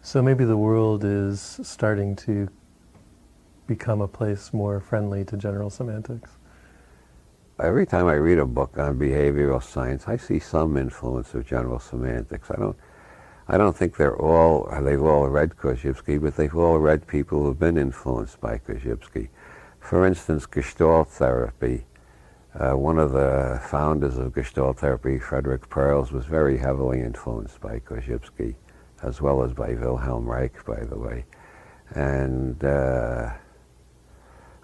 So maybe the world is starting to become a place more friendly to general semantics. Every time I read a book on behavioral science, I see some influence of general semantics. I don't think they've all read Korzybski, but they've all read people who've been influenced by Korzybski. For instance, Gestalt therapy. One of the founders of Gestalt therapy, Frederick Perls, was very heavily influenced by Korzybski, as well as by Wilhelm Reich, by the way. And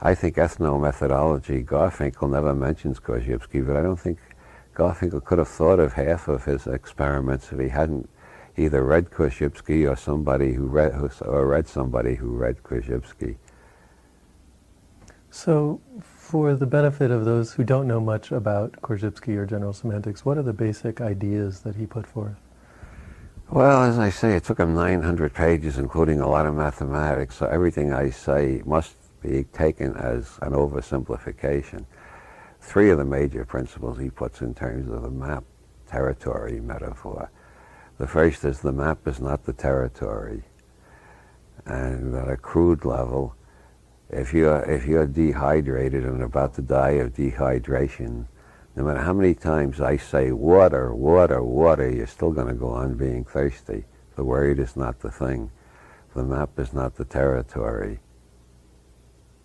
I think ethnomethodology, Garfinkel never mentions Korzybski, but I don't think Garfinkel could have thought of half of his experiments if he hadn't either read Korzybski or somebody who read somebody who read Korzybski. So, for the benefit of those who don't know much about Korzybski or general semantics, what are the basic ideas that he put forth? Well, as I say, it took him 900 pages, including a lot of mathematics, so everything I say must be taken as an oversimplification. Three of the major principles he puts in terms of the map territory metaphor. The first is the map is not the territory. And at a crude level, if you're dehydrated and about to die of dehydration, no matter how many times I say water, water, water, you're still going to go on being thirsty. The word is not the thing. The map is not the territory.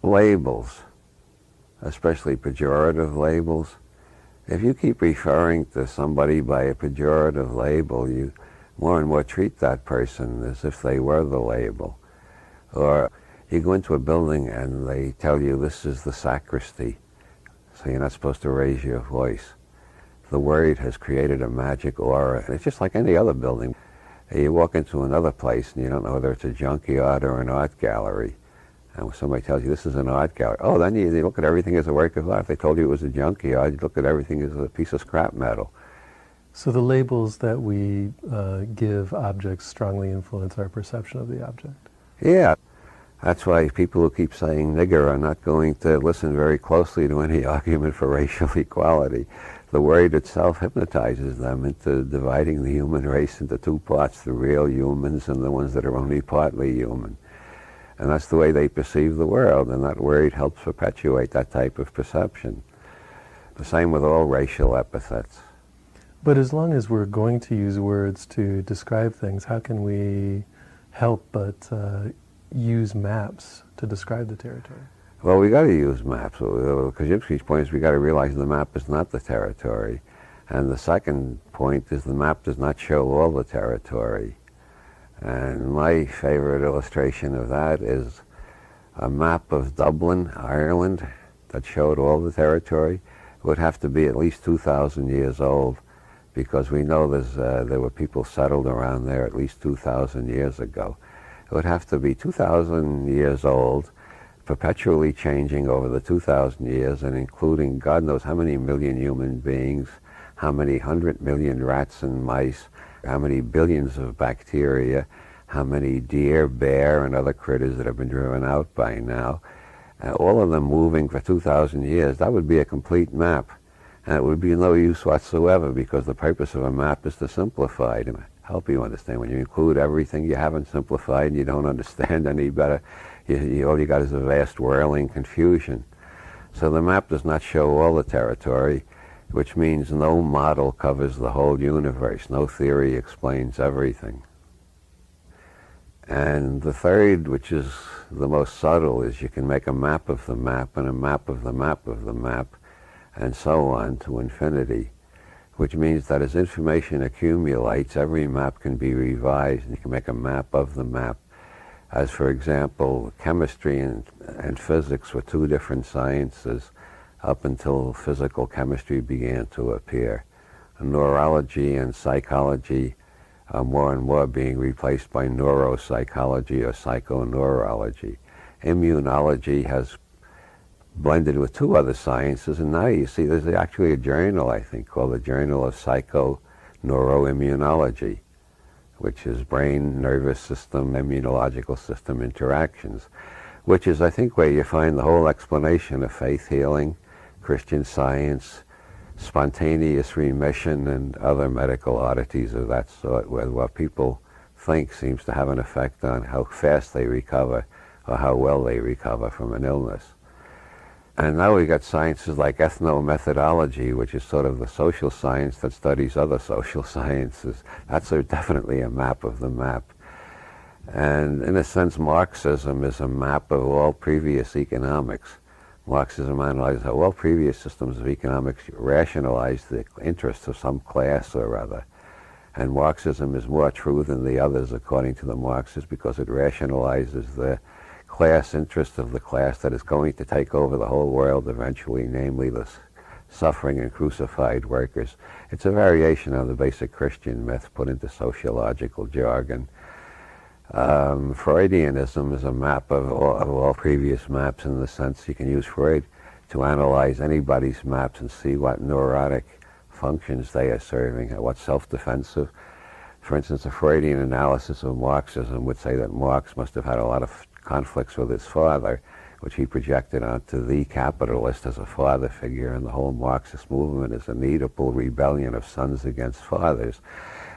Labels, especially pejorative labels. If you keep referring to somebody by a pejorative label, you more and more treat that person as if they were the label. Or you go into a building and they tell you this is the sacristy, so you're not supposed to raise your voice. The word has created a magic aura. It's just like any other building. You walk into another place and you don't know whether it's a junkyard or an art gallery. And when somebody tells you this is an art gallery, oh, then you look at everything as a work of art. If they told you it was a junkyard, you look at everything as a piece of scrap metal. So the labels that we give objects strongly influence our perception of the object. Yeah. That's why people who keep saying nigger are not going to listen very closely to any argument for racial equality. The word itself hypnotizes them into dividing the human race into two parts, the real humans and the ones that are only partly human. And that's the way they perceive the world, and that word helps perpetuate that type of perception. The same with all racial epithets. But as long as we're going to use words to describe things, how can we help but use maps to describe the territory? Well, we got to use maps. Korzybski's point is we got to realize the map is not the territory. And the second point is the map does not show all the territory. And my favorite illustration of that is a map of Dublin, Ireland, that showed all the territory. It would have to be at least 2,000 years old, because we know there were people settled around there at least 2,000 years ago. It would have to be 2,000 years old, perpetually changing over the 2,000 years, and including God knows how many million human beings, how many 100 million rats and mice, how many billions of bacteria, how many deer, bear, and other critters that have been driven out by now, all of them moving for 2,000 years. That would be a complete map. And it would be no use whatsoever, because the purpose of a map is to simplify, to help you understand. When you include everything, you haven't simplified and you don't understand any better. All you got is a vast whirling confusion. So the map does not show all the territory, which means no model covers the whole universe. No theory explains everything. And the third, which is the most subtle, is you can make a map of the map and a map of the map of the map, and so on to infinity, which means that as information accumulates, every map can be revised, and you can make a map of the map. As, for example, chemistry and physics were two different sciences up until physical chemistry began to appear. Neurology and psychology are more and more being replaced by neuropsychology or psychoneurology. Immunology has blended with two other sciences, and now you see there's actually a journal, I think, called the Journal of Psychoneuroimmunology, which is brain, nervous system, immunological system interactions, which is, I think, where you find the whole explanation of faith healing, Christian Science, spontaneous remission, and other medical oddities of that sort, where people think seems to have an effect on how fast they recover or how well they recover from an illness. And now we got sciences like ethnomethodology, which is sort of the social science that studies other social sciences. That's definitely a map of the map. And in a sense, Marxism is a map of all previous economics. Marxism analyzes how all previous systems of economics rationalize the interests of some class or other. And Marxism is more true than the others, according to the Marxists, because it rationalizes the class interest of the class that is going to take over the whole world eventually, namely the suffering and crucified workers. It's a variation on the basic Christian myth put into sociological jargon. Freudianism is a map of all previous maps, in the sense you can use Freud to analyze anybody's maps and see what neurotic functions they are serving, what's self-defensive. For instance, a Freudian analysis of Marxism would say that Marx must have had a lot of conflicts with his father, which he projected onto the capitalist as a father figure, and the whole Marxist movement is an Oedipal rebellion of sons against fathers,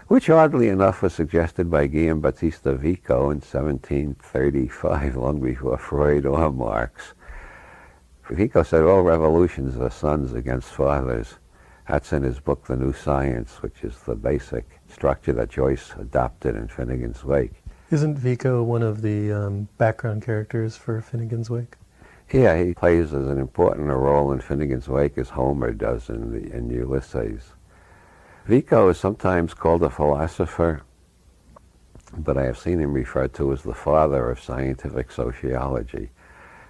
which oddly enough was suggested by Guillaume Battista Vico in 1735, long before Freud or Marx. Vico said all revolutions are sons against fathers. That's in his book, The New Science, which is the basic structure that Joyce adopted in Finnegan's Wake. Isn't Vico one of the background characters for Finnegan's Wake? Yeah, he plays as an important a role in Finnegan's Wake as Homer does in Ulysses. Vico is sometimes called a philosopher, but I have seen him referred to as the father of scientific sociology.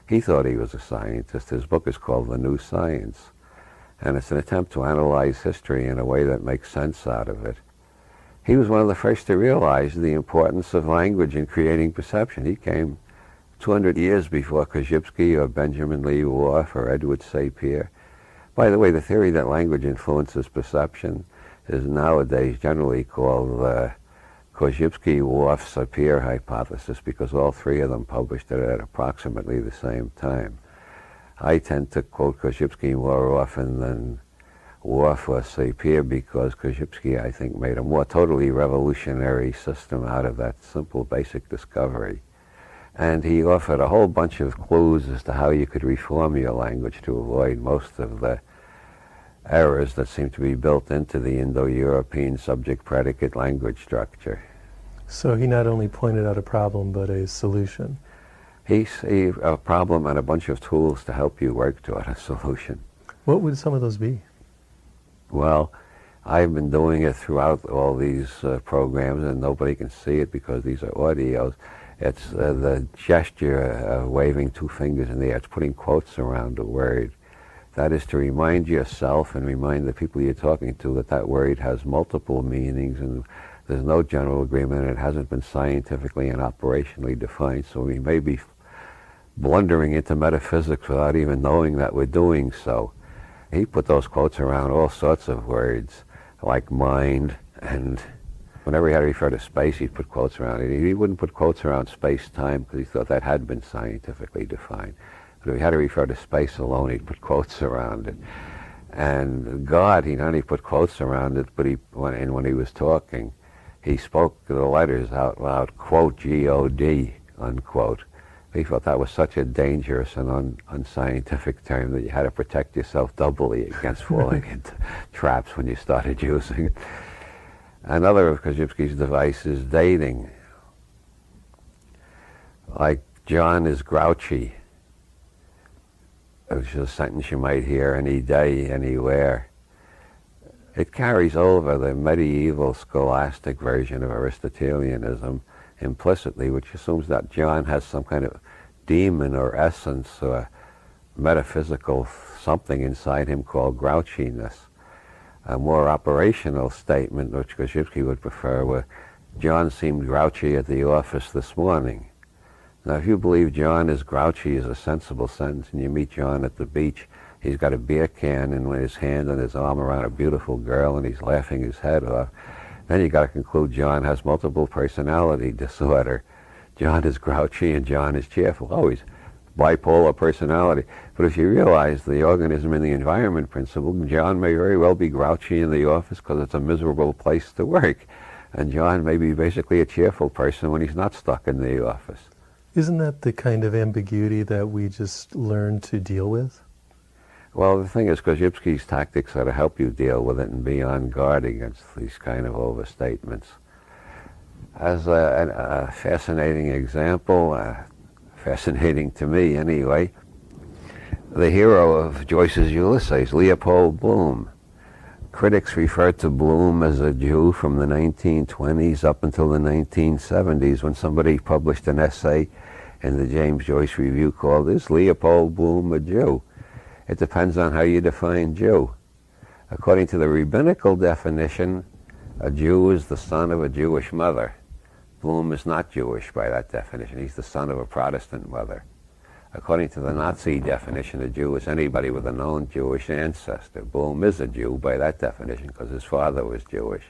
He thought he was a scientist. His book is called The New Science, and it's an attempt to analyze history in a way that makes sense out of it. He was one of the first to realize the importance of language in creating perception. He came 200 years before Korzybski or Benjamin Lee Whorf or Edward Sapir. By the way, the theory that language influences perception is nowadays generally called the Korzybski-Whorf-Sapir hypothesis, because all three of them published it at approximately the same time. I tend to quote Korzybski more often than Whorf or Sapir, because Korzybski, I think, made a more totally revolutionary system out of that simple basic discovery. And he offered a whole bunch of clues as to how you could reform your language to avoid most of the errors that seem to be built into the Indo-European subject-predicate language structure. So he not only pointed out a problem, but a solution. He saved a problem and a bunch of tools to help you work toward a solution. What would some of those be? Well, I've been doing it throughout all these programs, and nobody can see it because these are audios. It's the gesture of waving two fingers in the air. It's putting quotes around a word. That is to remind yourself and remind the people you're talking to that that word has multiple meanings, and there's no general agreement, and it hasn't been scientifically and operationally defined. So we may be blundering into metaphysics without even knowing that we're doing so. He put those quotes around all sorts of words, like mind, and whenever he had to refer to space, he'd put quotes around it. He wouldn't put quotes around space-time because he thought that had been scientifically defined. But if he had to refer to space alone, he'd put quotes around it. And God, he not only put quotes around it, but when he was talking, he spoke the letters out loud, quote, G-O-D, unquote. He thought that was such a dangerous and unscientific term that you had to protect yourself doubly against falling into traps when you started using it. Another of Korzybski's devices is dating. Like, John is grouchy, which is a sentence you might hear any day, anywhere. It carries over the medieval scholastic version of Aristotelianism implicitly, which assumes that John has some kind of demon or essence or metaphysical something inside him called grouchiness. A more operational statement, which Korzybski would prefer, were John seemed grouchy at the office this morning. Now, if you believe John is grouchy is a sensible sentence, and you meet John at the beach, he's got a beer can in his hand and his arm around a beautiful girl, and he's laughing his head off, then you got to conclude John has multiple personality disorder. John is grouchy and John is cheerful. Oh, he's bipolar personality. But if you realize the organism and the environment principle, John may very well be grouchy in the office because it's a miserable place to work. And John may be basically a cheerful person when he's not stuck in the office. Isn't that the kind of ambiguity that we just learn to deal with? Well, the thing is, Korzybski's tactics are to help you deal with it and be on guard against these kind of overstatements. As a fascinating example, fascinating to me anyway, the hero of Joyce's Ulysses, Leopold Bloom. Critics referred to Bloom as a Jew from the 1920s up until the 1970s when somebody published an essay in the James Joyce Review called, "Is Leopold Bloom a Jew?" It depends on how you define Jew. According to the rabbinical definition, a Jew is the son of a Jewish mother. Bloom is not Jewish by that definition. He's the son of a Protestant mother. According to the Nazi definition, a Jew is anybody with a known Jewish ancestor. Bloom is a Jew by that definition because his father was Jewish.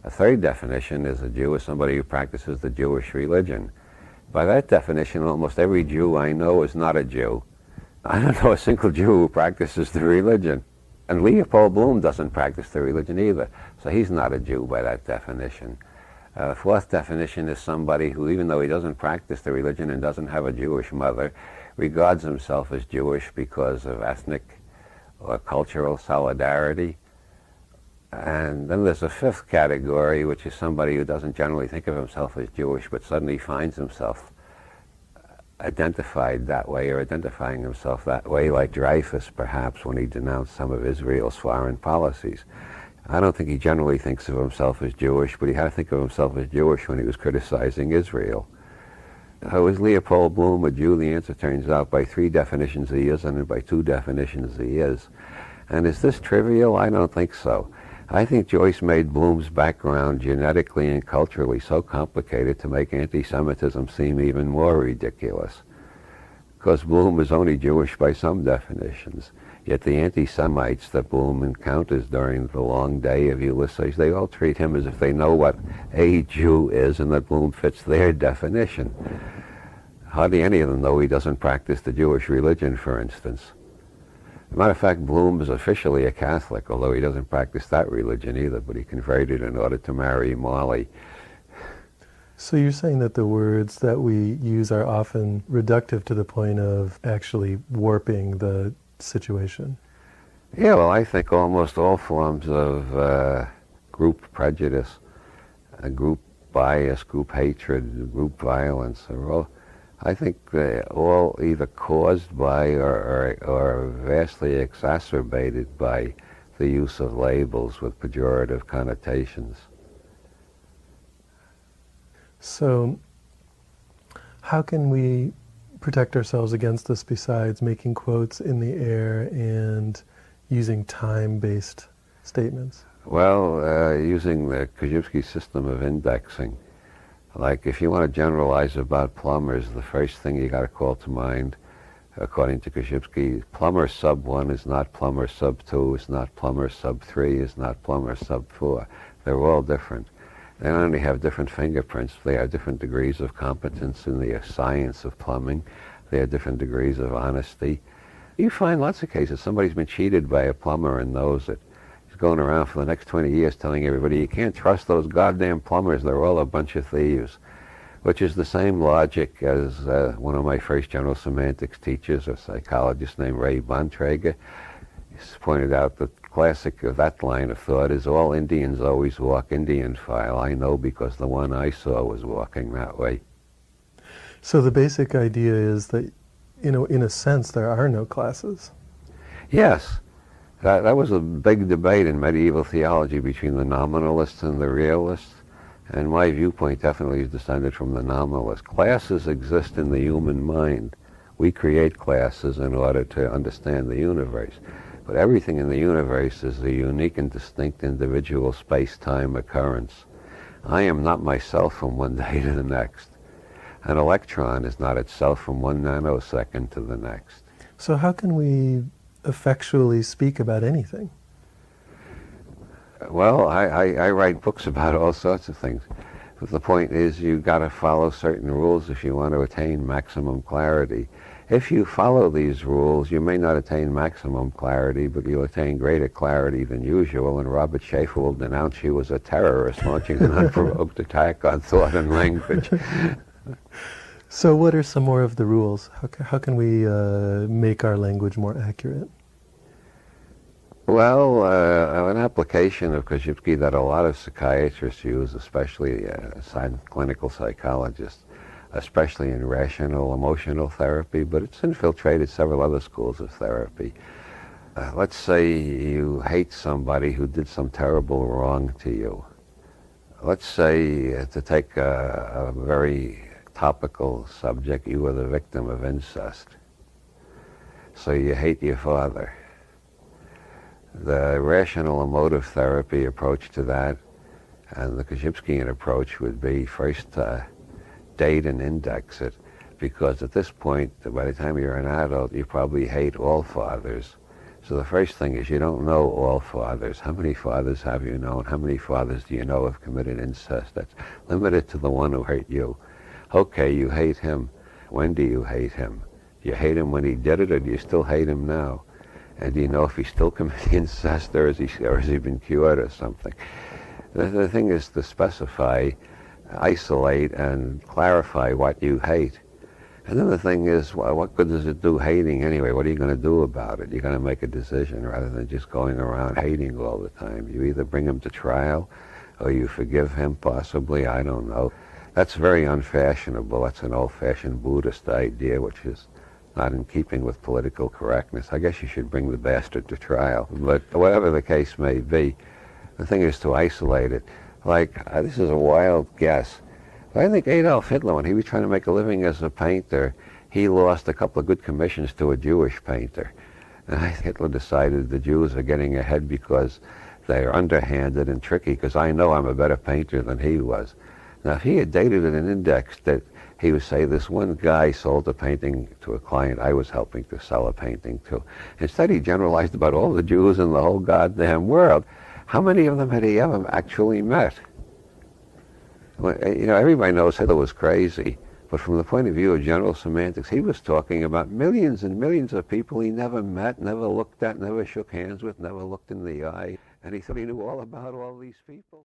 A third definition is a Jew is somebody who practices the Jewish religion. By that definition, almost every Jew I know is not a Jew. I don't know a single Jew who practices the religion. And Leopold Bloom doesn't practice the religion either, so he's not a Jew by that definition. The fourth definition is somebody who, even though he doesn't practice the religion and doesn't have a Jewish mother, regards himself as Jewish because of ethnic or cultural solidarity. And then there's a fifth category, which is somebody who doesn't generally think of himself as Jewish, but suddenly finds himself identified that way or identifying himself that way, like Dreyfus perhaps when he denounced some of Israel's foreign policies. I don't think he generally thinks of himself as Jewish, but he had to think of himself as Jewish when he was criticizing Israel. How is Leopold Bloom a Jew? The answer turns out by 3 definitions he is, and by 2 definitions he is. And is this trivial? I don't think so. I think Joyce made Bloom's background genetically and culturally so complicated to make anti-Semitism seem even more ridiculous. Because Bloom is only Jewish by some definitions. Yet the anti-Semites that Bloom encounters during the long day of Ulysses, they all treat him as if they know what a Jew is and that Bloom fits their definition. Hardly any of them know he doesn't practice the Jewish religion, for instance. As a matter of fact, Bloom is officially a Catholic, although he doesn't practice that religion either, but he converted in order to marry Molly. So you're saying that the words that we use are often reductive to the point of actually warping the situation? Yeah, well, I think almost all forms of group prejudice, group bias, group hatred, group violence are all, I think they're all either caused by or vastly exacerbated by the use of labels with pejorative connotations. So how can we protect ourselves against this besides making quotes in the air and using time-based statements? Well, using the Korzybski system of indexing. Like if you want to generalize about plumbers, the first thing you got to call to mind, according to Korzybski, plumber sub 1 is not plumber sub 2, is not plumber sub 3, is not plumber sub 4. They're all different. They not only have different fingerprints, they have different degrees of competence in the science of plumbing. They have different degrees of honesty. You find lots of cases somebody's been cheated by a plumber and knows it. He's going around for the next 20 years telling everybody, you can't trust those goddamn plumbers, they're all a bunch of thieves. Which is the same logic as one of my first general semantics teachers, a psychologist named Ray Bontrager. He's pointed out that the classic of that line of thought is all Indians always walk Indian file. I know because the one I saw was walking that way. So the basic idea is that, in a sense, there are no classes. Yes. That was a big debate in medieval theology between the nominalists and the realists. And my viewpoint definitely is descended from the nominalist. Classes exist in the human mind. We create classes in order to understand the universe. But everything in the universe is a unique and distinct individual space-time occurrence. I am not myself from one day to the next. An electron is not itself from one nanosecond to the next. So how can we effectually speak about anything? Well, I write books about all sorts of things. But the point is you've got to follow certain rules if you want to attain maximum clarity. If you follow these rules, you may not attain maximum clarity, but you'll attain greater clarity than usual, and Robert Schaefer will denounce you as a terrorist launching an unprovoked attack on thought and language. So what are some more of the rules? How can we make our language more accurate? Well, an application of Korzybski that a lot of psychiatrists use, especially clinical psychologists, especially in rational emotional therapy, but it's infiltrated several other schools of therapy. Let's say you hate somebody who did some terrible wrong to you. Let's say, to take a very topical subject, you were the victim of incest. So you hate your father. The rational emotive therapy approach to that and the Korzybskian approach would be first date and index it, because at this point, by the time you're an adult, you probably hate all fathers. So the first thing is you don't know all fathers. How many fathers have you known? How many fathers do you know have committed incest? That's limited to the one who hurt you. Okay, you hate him. When do you hate him? Do you hate him when he did it, or do you still hate him now? And do you know if he's still committing incest, or has he been cured or something? The thing is to specify, isolate, and clarify what you hate. And then the thing is, well, what good does it do hating anyway? What are you going to do about it? You're going to make a decision rather than just going around hating all the time. You either bring him to trial or you forgive him, possibly, I don't know. That's very unfashionable. That's an old-fashioned Buddhist idea, which is not in keeping with political correctness. I guess you should bring the bastard to trial. But whatever the case may be, the thing is to isolate it. Like, this is a wild guess. I think Adolf Hitler, when he was trying to make a living as a painter, he lost a couple of good commissions to a Jewish painter. And Hitler decided the Jews are getting ahead because they're underhanded and tricky, because I know I'm a better painter than he was. Now, if he had dated it and indexed it, he would say, this one guy sold a painting to a client I was helping to sell a painting to. Instead, he generalized about all the Jews in the whole goddamn world. How many of them had he ever actually met? Well, you know, everybody knows Hitler was crazy, but from the point of view of general semantics, he was talking about millions and millions of people he never met, never looked at, never shook hands with, never looked in the eye, and he thought he knew all about all these people.